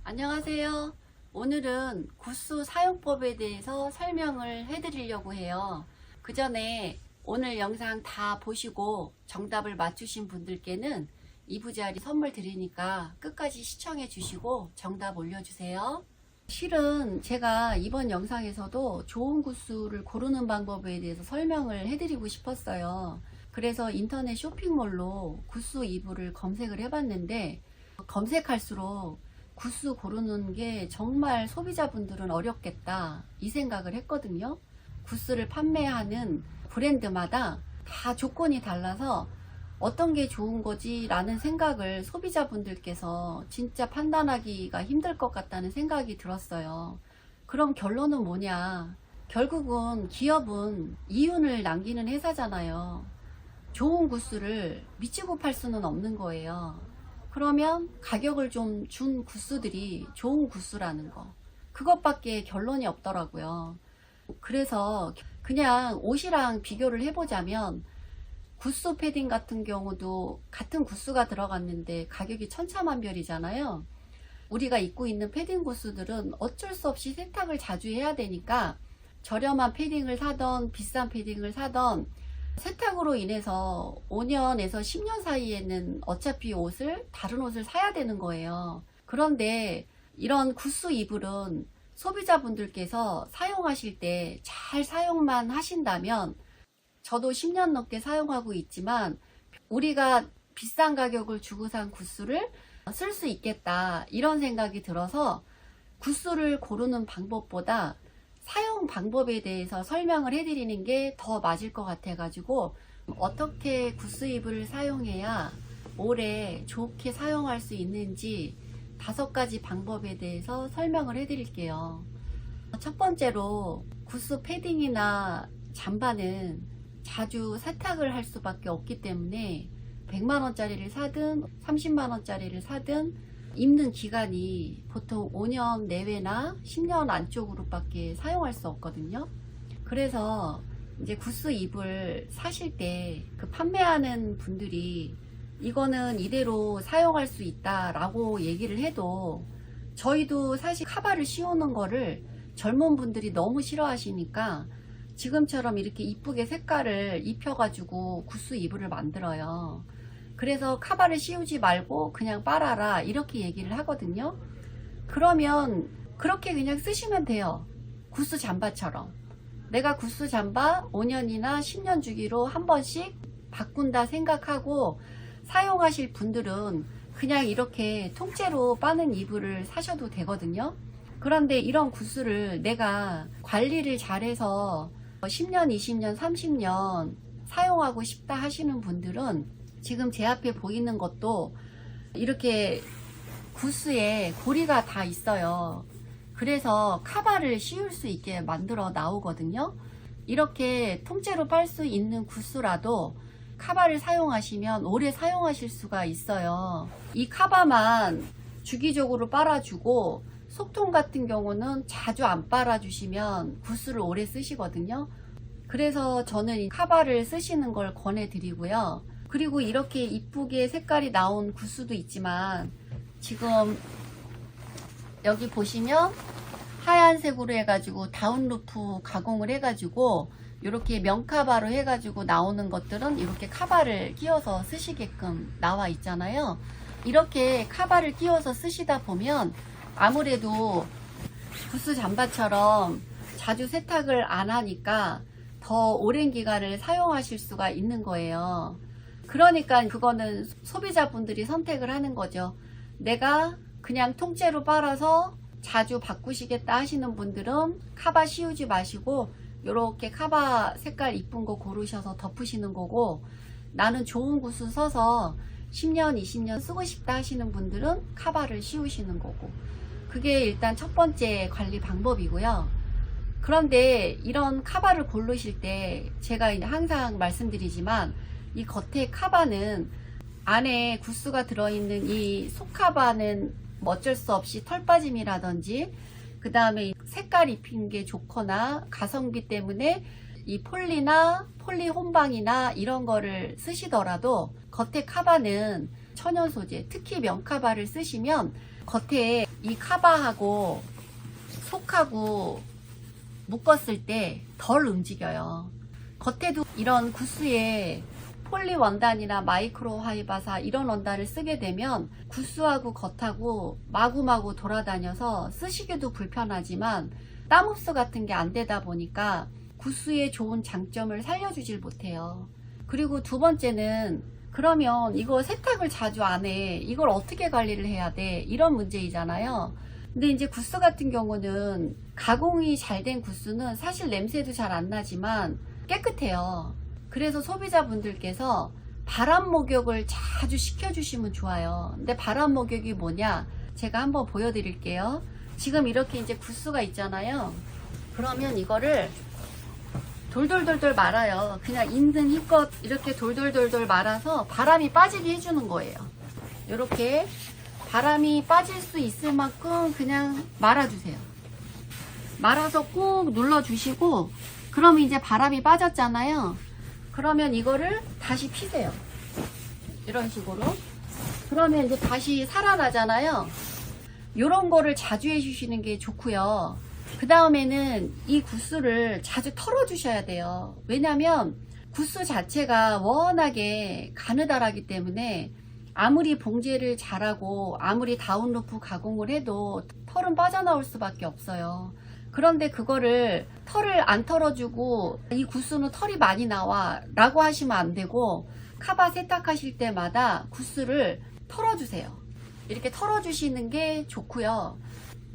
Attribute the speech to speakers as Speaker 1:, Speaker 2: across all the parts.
Speaker 1: 안녕하세요. 오늘은 구스 사용법에 대해서 설명을 해드리려고 해요. 그 전에 오늘 영상 다 보시고 정답을 맞추신 분들께는 이부자리 선물 드리니까 끝까지 시청해 주시고 정답 올려주세요. 실은 제가 이번 영상에서도 좋은 구스를 고르는 방법에 대해서 설명을 해드리고 싶었어요. 그래서 인터넷 쇼핑몰로 구스 이불을 검색을 해봤는데 검색할수록 구스 고르는 게 정말 소비자분들은 어렵겠다 이 생각을 했거든요. 구스를 판매하는 브랜드마다 다 조건이 달라서 어떤 게 좋은 거지 라는 생각을 소비자분들께서 진짜 판단하기가 힘들 것 같다는 생각이 들었어요. 그럼 결론은 뭐냐? 결국은 기업은 이윤을 남기는 회사잖아요. 좋은 구스를 미치고 팔 수는 없는 거예요. 그러면 가격을 좀 준 구스들이 좋은 구스라는 거, 그것밖에 결론이 없더라고요. 그래서 그냥 옷이랑 비교를 해보자면 구스 패딩 같은 경우도 같은 구스가 들어갔는데 가격이 천차만별이잖아요. 우리가 입고 있는 패딩 구스들은 어쩔 수 없이 세탁을 자주 해야 되니까 저렴한 패딩을 사던 비싼 패딩을 사던 세탁으로 인해서 5년에서 10년 사이에는 어차피 다른 옷을 사야 되는 거예요. 그런데 이런 구스 이불은 소비자분들께서 사용하실 때 잘 사용만 하신다면, 저도 10년 넘게 사용하고 있지만 우리가 비싼 가격을 주고 산 구스를 쓸 수 있겠다 이런 생각이 들어서 구스를 고르는 방법보다 사용 방법에 대해서 설명을 해드리는 게 더 맞을 것 같아 가지고 어떻게 구스 이불을 사용해야 오래 좋게 사용할 수 있는지 5가지 방법에 대해서 설명을 해드릴게요. 첫 번째로 구스 패딩이나 잠바는 자주 세탁을 할 수밖에 없기 때문에 100만원짜리를 사든 30만원짜리를 사든 입는 기간이 보통 5년 내외나 10년 안쪽으로 밖에 사용할 수 없거든요. 그래서 이제 구스 이불 사실 때 그 판매하는 분들이 이거는 이대로 사용할 수 있다 라고 얘기를 해도, 저희도 사실 카바를 씌우는 거를 젊은 분들이 너무 싫어하시니까 지금처럼 이렇게 이쁘게 색깔을 입혀가지고 구스 이불을 만들어요. 그래서 카바를 씌우지 말고 그냥 빨아라 이렇게 얘기를 하거든요. 그러면 그렇게 그냥 쓰시면 돼요. 구스 잠바처럼. 내가 구스 잠바 5년이나 10년 주기로 한 번씩 바꾼다 생각하고 사용하실 분들은 그냥 이렇게 통째로 빠는 이불을 사셔도 되거든요. 그런데 이런 구스를 내가 관리를 잘해서 10년, 20년, 30년 사용하고 싶다 하시는 분들은 지금 제 앞에 보이는 것도 이렇게 구스에 고리가 다 있어요. 그래서 카바를 씌울 수 있게 만들어 나오거든요. 이렇게 통째로 빨 수 있는 구스라도 카바를 사용하시면 오래 사용하실 수가 있어요. 이 카바만 주기적으로 빨아주고 속통 같은 경우는 자주 안 빨아주시면 구스를 오래 쓰시거든요. 그래서 저는 이 카바를 쓰시는 걸 권해드리고요. 그리고 이렇게 이쁘게 색깔이 나온 구스도 있지만 지금 여기 보시면 하얀색으로 해가지고 다운루프 가공을 해가지고 이렇게 명카바로 해가지고 나오는 것들은 이렇게 카바를 끼워서 쓰시게끔 나와 있잖아요. 이렇게 카바를 끼워서 쓰시다 보면 아무래도 구스 잠바처럼 자주 세탁을 안 하니까 더 오랜 기간을 사용하실 수가 있는 거예요. 그러니까 그거는 소비자분들이 선택을 하는 거죠. 내가 그냥 통째로 빨아서 자주 바꾸시겠다 하시는 분들은 카바 씌우지 마시고 이렇게 카바 색깔 이쁜 거 고르셔서 덮으시는 거고, 나는 좋은 구스 써서 10년, 20년 쓰고 싶다 하시는 분들은 카바를 씌우시는 거고, 그게 일단 첫 번째 관리 방법이고요. 그런데 이런 카바를 고르실 때 제가 항상 말씀드리지만 이 겉에 카바는 안에 구스가 들어있는 이 속카바는 어쩔 수 없이 털 빠짐이라든지 그 다음에 색깔 입힌 게 좋거나 가성비 때문에 이 폴리나 폴리 혼방이나 이런 거를 쓰시더라도 겉에 카바는 천연 소재, 특히 명카바를 쓰시면 겉에 이 카바하고 속하고 묶었을 때 덜 움직여요. 겉에도 이런 구스에 폴리 원단이나 마이크로 화이바사 이런 원단을 쓰게 되면 구스하고 겉하고 마구마구 돌아다녀서 쓰시기도 불편하지만 땀 흡수 같은 게 안 되다 보니까 구스의 좋은 장점을 살려주질 못해요. 그리고 두 번째는 그러면 이거 세탁을 자주 안 해. 이걸 어떻게 관리를 해야 돼? 이런 문제이잖아요. 근데 이제 구스 같은 경우는 가공이 잘 된 구스는 사실 냄새도 잘 안 나지만 깨끗해요. 그래서 소비자분들께서 바람 목욕을 자주 시켜주시면 좋아요. 근데 바람 목욕이 뭐냐? 제가 한번 보여드릴게요. 지금 이렇게 이제 구스가 있잖아요. 그러면 이거를 돌돌돌돌 말아요. 그냥 있는 힘껏 이렇게 돌돌돌돌 말아서 바람이 빠지게 해주는 거예요. 이렇게 바람이 빠질 수 있을 만큼 그냥 말아주세요. 말아서 꾹 눌러주시고, 그러면 이제 바람이 빠졌잖아요. 그러면 이거를 다시 피세요. 이런 식으로. 그러면 이제 다시 살아나잖아요. 이런 거를 자주 해주시는 게 좋고요. 그 다음에는 이 구스를 자주 털어주셔야 돼요. 왜냐면 구스 자체가 워낙에 가느다랗기 때문에 아무리 봉제를 잘하고 아무리 다운루프 가공을 해도 털은 빠져나올 수밖에 없어요. 그런데 그거를 털을 안 털어주고 이 구스는 털이 많이 나와 라고 하시면 안 되고, 카바 세탁하실 때마다 구스를 털어주세요. 이렇게 털어주시는 게 좋고요.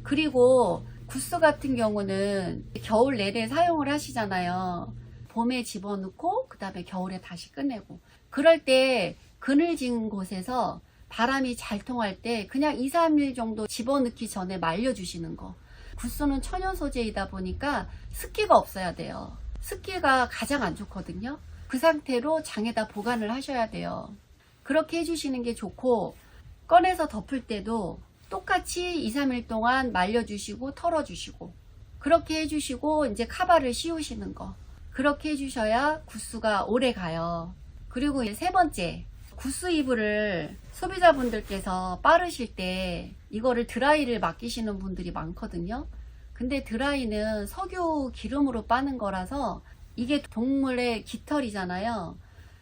Speaker 1: 그리고 구스 같은 경우는 겨울 내내 사용을 하시잖아요. 봄에 집어넣고 그 다음에 겨울에 다시 꺼내고, 그럴 때 그늘진 곳에서 바람이 잘 통할 때 그냥 2, 3일 정도 집어넣기 전에 말려주시는 거. 구스는 천연 소재이다 보니까 습기가 없어야 돼요. 습기가 가장 안 좋거든요. 그 상태로 장에다 보관을 하셔야 돼요. 그렇게 해주시는 게 좋고, 꺼내서 덮을 때도 똑같이 2, 3일 동안 말려주시고 털어주시고, 그렇게 해주시고 이제 카바를 씌우시는 거, 그렇게 해주셔야 구스가 오래 가요. 그리고 이제 세 번째, 구스 이불을 소비자분들께서 빠르실 때 이거를 드라이를 맡기시는 분들이 많거든요. 근데 드라이는 석유 기름으로 빠는 거라서 이게 동물의 깃털이잖아요.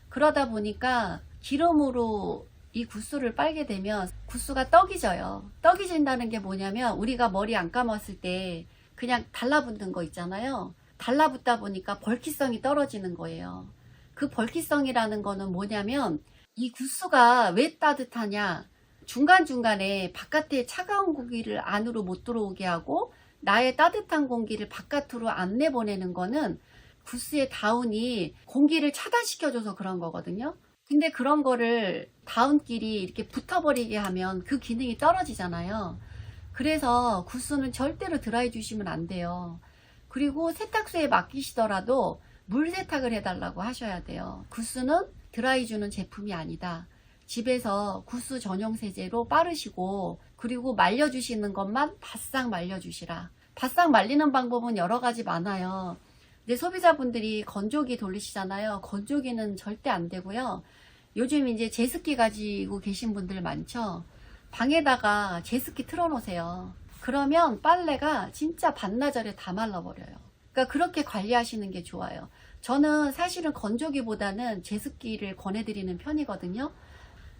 Speaker 1: 그러다 보니까 기름으로 이 구스를 빨게 되면 구스가 떡이져요. 떡이진다는 게 뭐냐면 우리가 머리 안 감았을 때 그냥 달라붙는 거 있잖아요. 달라붙다 보니까 벌기성이 떨어지는 거예요. 그 벌기성이라는 거는 뭐냐면 이 구스가 왜 따뜻하냐, 중간중간에 바깥에 차가운 공기를 안으로 못 들어오게 하고 나의 따뜻한 공기를 바깥으로 안 내보내는 거는 구스의 다운이 공기를 차단시켜줘서 그런 거거든요. 근데 그런 거를 다운끼리 이렇게 붙어버리게 하면 그 기능이 떨어지잖아요. 그래서 구스는 절대로 드라이 주시면 안 돼요. 그리고 세탁소에 맡기시더라도 물 세탁을 해달라고 하셔야 돼요. 구스는 드라이 주는 제품이 아니다. 집에서 구스 전용 세제로 빠르시고, 그리고 말려주시는 것만 바싹 말려주시라. 바싹 말리는 방법은 여러 가지 많아요. 근데 소비자분들이 건조기 돌리시잖아요. 건조기는 절대 안 되고요. 요즘 이제 제습기 가지고 계신 분들 많죠. 방에다가 제습기 틀어놓으세요. 그러면 빨래가 진짜 반나절에 다 말라버려요. 그러니까 그렇게 관리하시는 게 좋아요. 저는 사실은 건조기보다는 제습기를 권해드리는 편이거든요.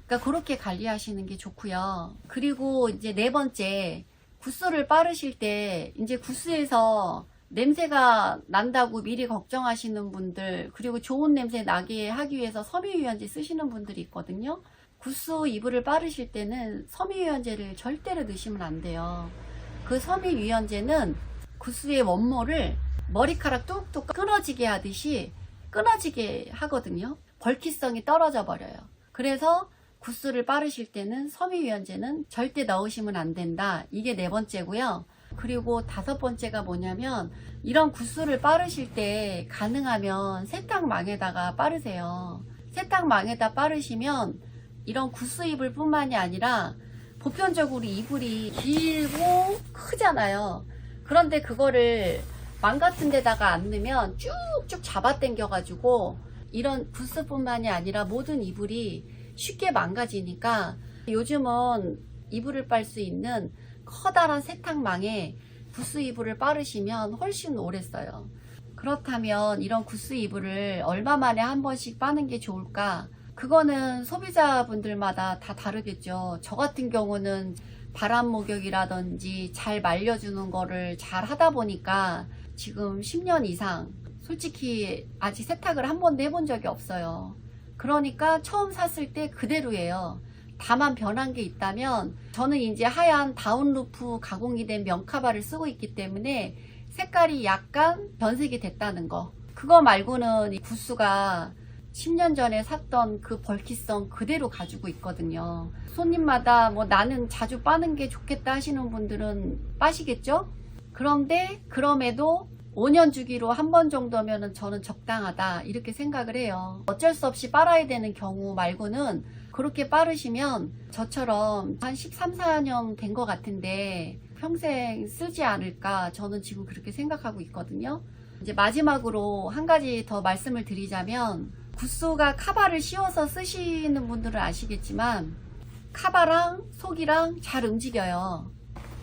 Speaker 1: 그러니까 그렇게 관리하시는 게 좋고요. 그리고 이제 네 번째, 구스를 빠르실 때 이제 구스에서 냄새가 난다고 미리 걱정하시는 분들, 그리고 좋은 냄새 나게 하기 위해서 섬유유연제 쓰시는 분들이 있거든요. 구스 이불을 빠르실 때는 섬유유연제를 절대로 넣으시면 안 돼요. 그 섬유유연제는 구스의 원모를 머리카락 뚝뚝 끊어지게 하듯이 끊어지게 하거든요. 벌기성이 떨어져 버려요. 그래서 구스를 빠르실 때는 섬유유연제는 절대 넣으시면 안 된다. 이게 네 번째고요. 그리고 다섯 번째가 뭐냐면, 이런 구스를 빠르실 때 가능하면 세탁망에다가 빠르세요. 세탁망에다 빠르시면 이런 구스 이불 뿐만이 아니라 보편적으로 이불이 길고 크잖아요. 그런데 그거를 망 같은 데다가 안 넣으면 쭉쭉 잡아당겨 가지고 이런 구스뿐만이 아니라 모든 이불이 쉽게 망가지니까, 요즘은 이불을 빨 수 있는 커다란 세탁망에 구스 이불을 빠르시면 훨씬 오래 써요. 그렇다면 이런 구스 이불을 얼마 만에 한 번씩 빠는 게 좋을까? 그거는 소비자분들마다 다 다르겠죠. 저 같은 경우는 바람 목욕이라든지 잘 말려주는 거를 잘 하다 보니까 지금 10년 이상 솔직히 아직 세탁을 한 번도 해본 적이 없어요. 그러니까 처음 샀을 때 그대로예요. 다만 변한 게 있다면 저는 이제 하얀 다운루프 가공이 된 면카바를 쓰고 있기 때문에 색깔이 약간 변색이 됐다는 거. 그거 말고는 이 구스가 10년 전에 샀던 그 벌키성 그대로 가지고 있거든요. 손님마다 뭐 나는 자주 빠는 게 좋겠다 하시는 분들은 빠시겠죠? 그런데 그럼에도 5년 주기로 한 번 정도면 저는 적당하다 이렇게 생각을 해요. 어쩔 수 없이 빨아야 되는 경우 말고는 그렇게 빠르시면 저처럼 한 13, 14년 된 것 같은데 평생 쓰지 않을까 저는 지금 그렇게 생각하고 있거든요. 이제 마지막으로 한 가지 더 말씀을 드리자면 구스가 카바를 씌워서 쓰시는 분들은 아시겠지만 카바랑 속이랑 잘 움직여요.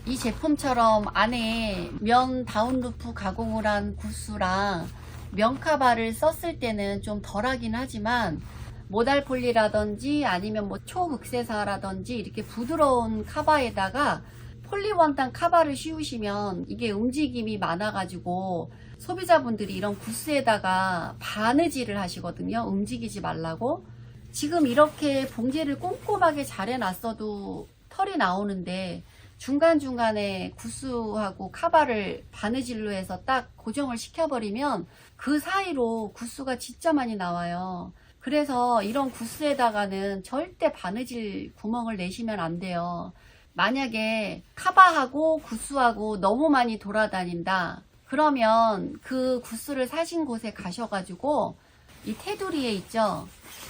Speaker 1: 이 제품처럼 안에 면 다운루프 가공을 한 구스랑 면 카바를 썼을 때는 좀 덜하긴 하지만 모달폴리라든지 아니면 뭐 초극세사라든지 이렇게 부드러운 카바에다가 폴리원단 카바를 씌우시면 이게 움직임이 많아가지고 소비자분들이 이런 구스에다가 바느질을 하시거든요. 움직이지 말라고. 지금 이렇게 봉제를 꼼꼼하게 잘 해놨어도 털이 나오는데 중간중간에 구스하고 카바를 바느질로 해서 딱 고정을 시켜버리면 그 사이로 구스가 진짜 많이 나와요. 그래서 이런 구스에다가는 절대 바느질 구멍을 내시면 안 돼요. 만약에 카바하고 구스하고 너무 많이 돌아다닌다. 그러면 그 구스를 사신 곳에 가셔가지고 이 테두리에 있죠.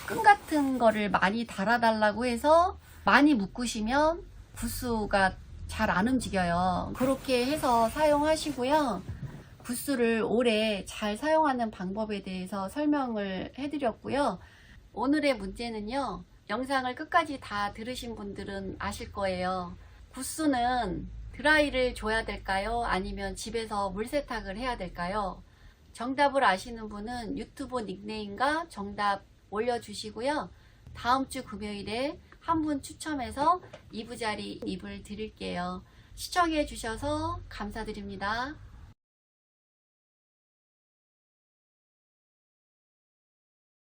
Speaker 1: 끈 같은 거를 많이 달아달라고 해서 많이 묶으시면 구스가 잘 안 움직여요. 그렇게 해서 사용하시고요. 구스를 오래 잘 사용하는 방법에 대해서 설명을 해드렸고요. 오늘의 문제는요. 영상을 끝까지 다 들으신 분들은 아실 거예요. 구스는 드라이를 줘야 될까요? 아니면 집에서 물세탁을 해야 될까요? 정답을 아시는 분은 유튜브 닉네임과 정답 올려주시고요. 다음 주 금요일에 한 분 추첨해서 2부짜리 이불 드릴게요. 시청해 주셔서 감사드립니다.